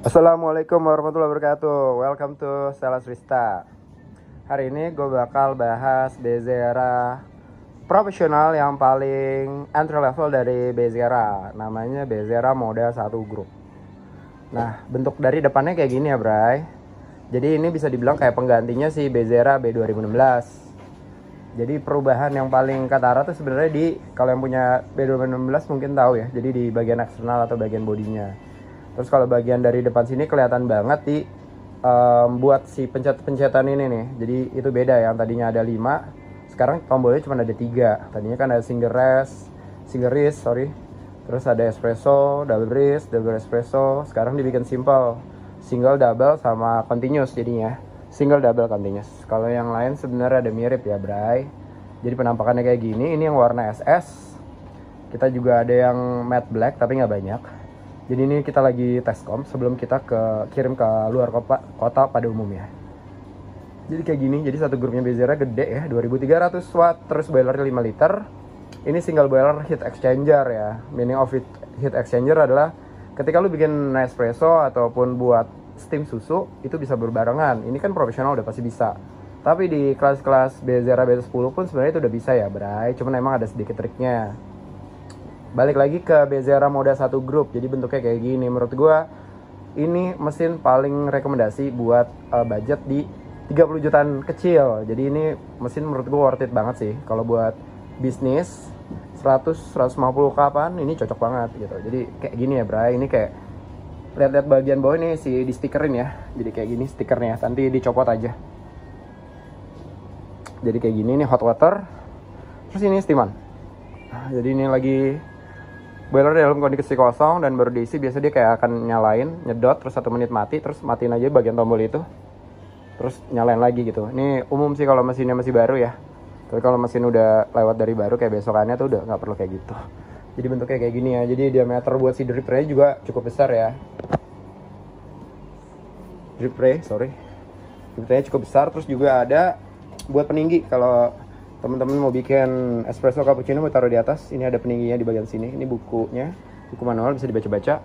Assalamualaikum warahmatullahi wabarakatuh. Welcome to Stella Rista. Hari ini gue bakal bahas Bezeera profesional yang paling entry level dari Bezeera. Namanya Bezeera Moda 1 Group. Nah, bentuk dari depannya kayak gini ya, Bray. Jadi ini bisa dibilang kayak penggantinya si Bezeera B2016. Jadi perubahan yang paling ketara tuh sebenarnya di, kalau yang punya B2016 mungkin tahu ya. Jadi di bagian eksternal atau bagian bodinya. Terus kalau bagian dari depan sini kelihatan banget di buat si pencet-pencetan ini nih. Jadi itu beda ya, yang tadinya ada 5, sekarang tombolnya cuma ada 3. Tadinya kan ada single wrist, terus ada espresso, double wrist, double espresso. Sekarang dibikin simple, single, double, sama continuous jadinya. Single, double, continuous. Kalau yang lain sebenarnya ada mirip ya, Bray. Jadi penampakannya kayak gini. Ini yang warna SS. Kita juga ada yang matte black tapi nggak banyak. Jadi ini kita lagi tescom sebelum kita kirim ke luar kota pada umumnya. Jadi kayak gini, jadi satu grupnya Bezeera gede ya, 2300 watt, terus boilernya 5 liter. Ini single boiler heat exchanger ya. Meaning of heat exchanger adalah ketika lu bikin espresso ataupun buat steam susu, itu bisa berbarengan. Ini kan profesional udah pasti bisa. Tapi di kelas-kelas Bezeera B10 pun sebenarnya itu udah bisa ya, Bray. Cuman emang ada sedikit triknya. Balik lagi ke Bezeera Moda 1 Group. Jadi bentuknya kayak gini. Menurut gue ini mesin paling rekomendasi buat budget di 30 jutaan kecil. Jadi ini mesin menurut gue worth it banget sih. Kalau buat bisnis 100-150 kapan ini cocok banget gitu. Jadi kayak gini ya, Bray. Ini kayak lihat-lihat bagian bawah ini di stikerin ya. Jadi kayak gini stikernya, nanti dicopot aja. Jadi kayak gini, ini hot water. Terus ini steaman. Nah, jadi ini lagi boiler dalam kondisi kosong dan baru diisi. Biasa dia kayak akan nyalain, nyedot, terus 1 menit mati, terus matiin aja bagian tombol itu, terus nyalain lagi gitu. Ini umum sih kalau mesinnya masih baru ya. Tapi kalau mesin udah lewat dari baru kayak besokannya tuh udah nggak perlu kayak gitu. Jadi bentuknya kayak gini ya. Jadi diameter buat si drip tray juga cukup besar ya. Drip tray cukup besar. Terus juga ada buat peninggi kalau teman-teman mau bikin espresso cappuccino mau taruh di atas. Ini ada peningginya di bagian sini. Ini bukunya, buku manual, bisa dibaca-baca.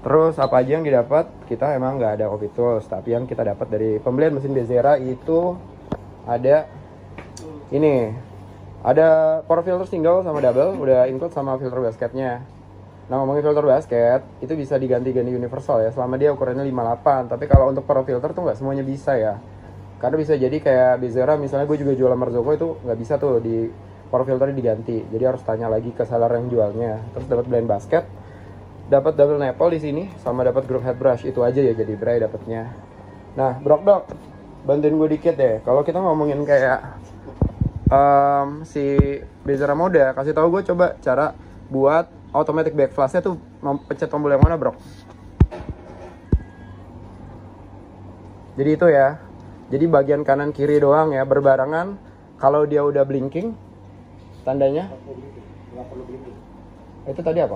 Terus apa aja yang didapat? Kita emang nggak ada coffee tools, tapi yang kita dapat dari pembelian mesin Bezeera itu ada ini, ada power filter single sama double, udah include sama filter basketnya. Nah, ngomongin filter basket, itu bisa diganti-ganti universal ya, selama dia ukurannya 58. Tapi kalau untuk power filter tuh nggak semuanya bisa ya. Karena bisa jadi kayak Bezeera, misalnya gue juga jualan Marzocco itu nggak bisa tuh di power filternya diganti. Jadi harus tanya lagi ke seller yang jualnya. Terus dapat blend basket, dapat double nipple di sini, sama dapat group head brush. Itu aja ya jadi Bray dapatnya. Nah, Dok, bantuin gue dikit deh. Kalau kita ngomongin kayak si Bezeera Moda, kasih tahu gue coba cara buat automatic back flashnya tuh pencet tombol yang mana, Bro? Jadi itu ya. Jadi bagian kanan kiri doang ya, berbarengan. Kalau dia udah blinking, tandanya nggak perlu blinking. Itu tadi apa?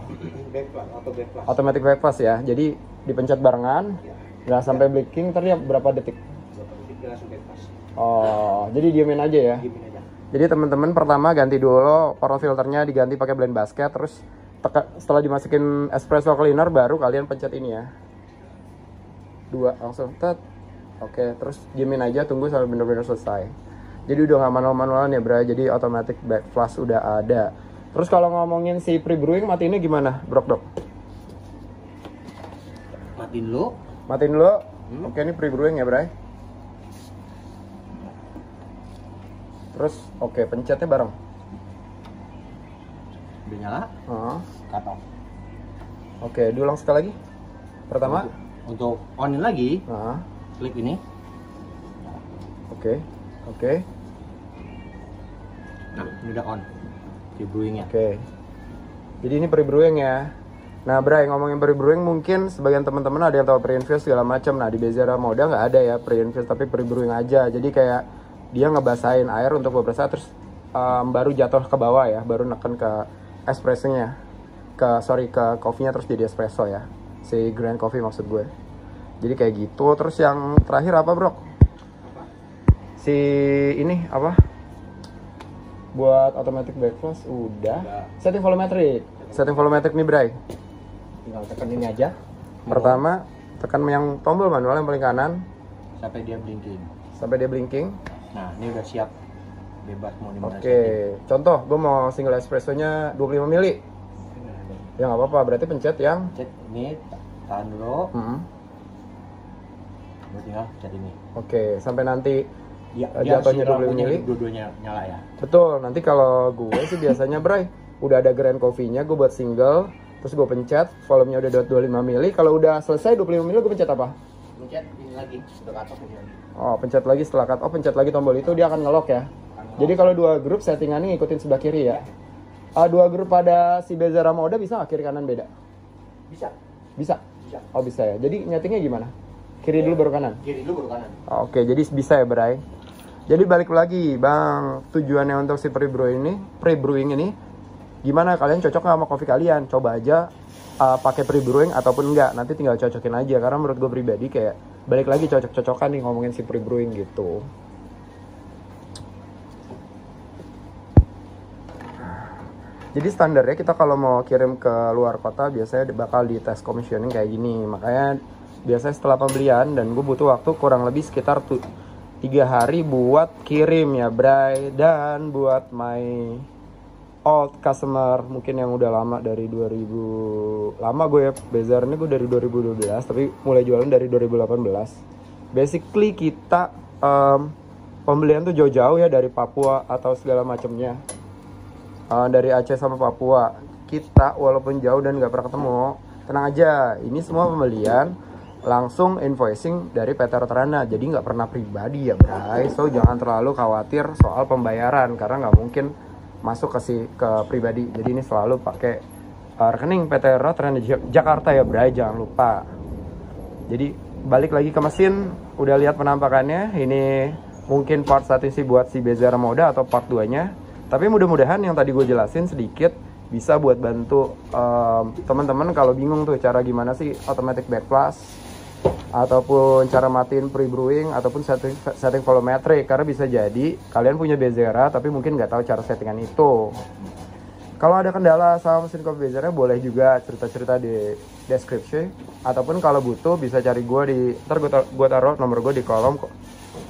Back flash. Automatic back flash ya. Jadi dipencet barengan, nggak sampai blinking. Tadi berapa detik? Berapa detik dia langsung back flash. Oh, jadi diemin aja ya. Diemin aja. Jadi teman-teman pertama ganti dulu power filternya, diganti pakai blend basket. Terus setelah dimasukin espresso cleaner baru kalian pencet ini ya. 2 langsung tet. Oke, terus diemin aja, tunggu sampai benar-benar selesai. Jadi udah nggak manual-manualan ya, Bro. Jadi automatic back flash udah ada. Terus kalau ngomongin si pre-brewing matiinnya gimana, Dok? Matiin dulu. Oke, ini pre-brewing ya, Bro. Terus oke, pencetnya bareng. Udah nyala. Cut off. Oke, diulang sekali lagi. Pertama untuk onin lagi. Klik ini. Oke. Nah, ini udah on. Pre-brewingnya. Oke. Jadi ini pre-brewing ya. Nah, Bray, ngomongin pre-brewing, mungkin sebagian teman-teman ada yang tahu pre-infuse segala macam. Nah, di Bezeera Moda nggak ada ya pre-infuse, tapi pre-brewing aja. Jadi kayak dia ngebasahin air untuk beberapa saat, terus baru jatuh ke bawah ya, baru neken ke espressonya, ke coffee-nya, terus jadi espresso ya. Si green coffee maksud gue. Jadi kayak gitu. Terus yang terakhir apa, Bro? Si ini apa? Buat automatic back flash udah. Setting volumetric nih, Bray. Tinggal tekan ini aja. Pertama tekan yang tombol manual yang paling kanan sampai dia blinking. Sampai dia blinking. Nah, ini udah siap. Bebas mau dimana. Oke, contoh gue mau single espresso-nya 25 mili. Ya nggak apa-apa, berarti pencet yang pencet ini, tahan dulu. Gue tinggal pencet ini. Oke, sampai nanti ya, jatuhnya 25 mili. Dua-duanya nyala ya. Betul, nanti kalau gue sih biasanya Bray, udah ada grand coffee-nya, gue buat single, terus gue pencet, volumenya udah 25 mili. Kalau udah selesai 25 mili, gue pencet apa? Pencet ini lagi, udah cut off ini lagi. Oh, pencet lagi setelah cut off, pencet lagi tombol itu, dia akan nge-lock ya. Jadi kalau dua grup settingannya ngikutin sebelah kiri ya. Dua grup pada si Bezera Moda bisa nggak kiri kanan beda? Bisa. Bisa? Bisa. Oh bisa ya. Jadi nyetingnya gimana? Kiri dulu baru kanan? Kiri dulu baru kanan. Oke, jadi bisa ya Bray. Jadi balik lagi Bang, tujuannya untuk si pre-brewing ini gimana, kalian cocok nggak sama kopi kalian? Coba aja pakai pre-brewing ataupun enggak, nanti tinggal cocokin aja. Karena menurut gue pribadi kayak balik lagi cocok-cocokan nih ngomongin si pre-brewing gitu. Jadi standarnya kita kalau mau kirim ke luar kota biasanya bakal di tes commissioning kayak gini. Makanya biasanya setelah pembelian, dan gue butuh waktu kurang lebih sekitar 3 hari buat kirim ya Bray. Dan buat my old customer mungkin yang udah lama dari 2000, lama gue ya Bezer ini gue dari 2012 tapi mulai jualan dari 2018. Basically kita pembelian tuh jauh-jauh ya, dari Papua atau segala macamnya. Dari Aceh sama Papua, kita walaupun jauh dan gak pernah ketemu, tenang aja, ini semua pembelian langsung invoicing dari PT Roterana, jadi nggak pernah pribadi ya Bray. So jangan terlalu khawatir soal pembayaran karena nggak mungkin masuk ke pribadi. Jadi ini selalu pakai rekening PT Roterana Jakarta ya Bray, jangan lupa. Jadi balik lagi ke mesin, udah lihat penampakannya. Ini mungkin part 1 sih buat si Bezera Moda atau part 2 nya. Tapi mudah-mudahan yang tadi gue jelasin sedikit bisa buat bantu teman-teman kalau bingung tuh cara gimana sih automatic backflash ataupun cara matiin pre-brewing ataupun setting volumetric. Karena bisa jadi kalian punya Bezera tapi mungkin nggak tahu cara settingan itu. Kalau ada kendala sama mesin kopi Bezera boleh juga cerita-cerita di deskripsi, ataupun kalau butuh bisa cari gue di, ntar gue taruh nomor gue di kolom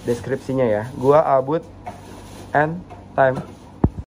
deskripsinya ya. Gue Abud and time.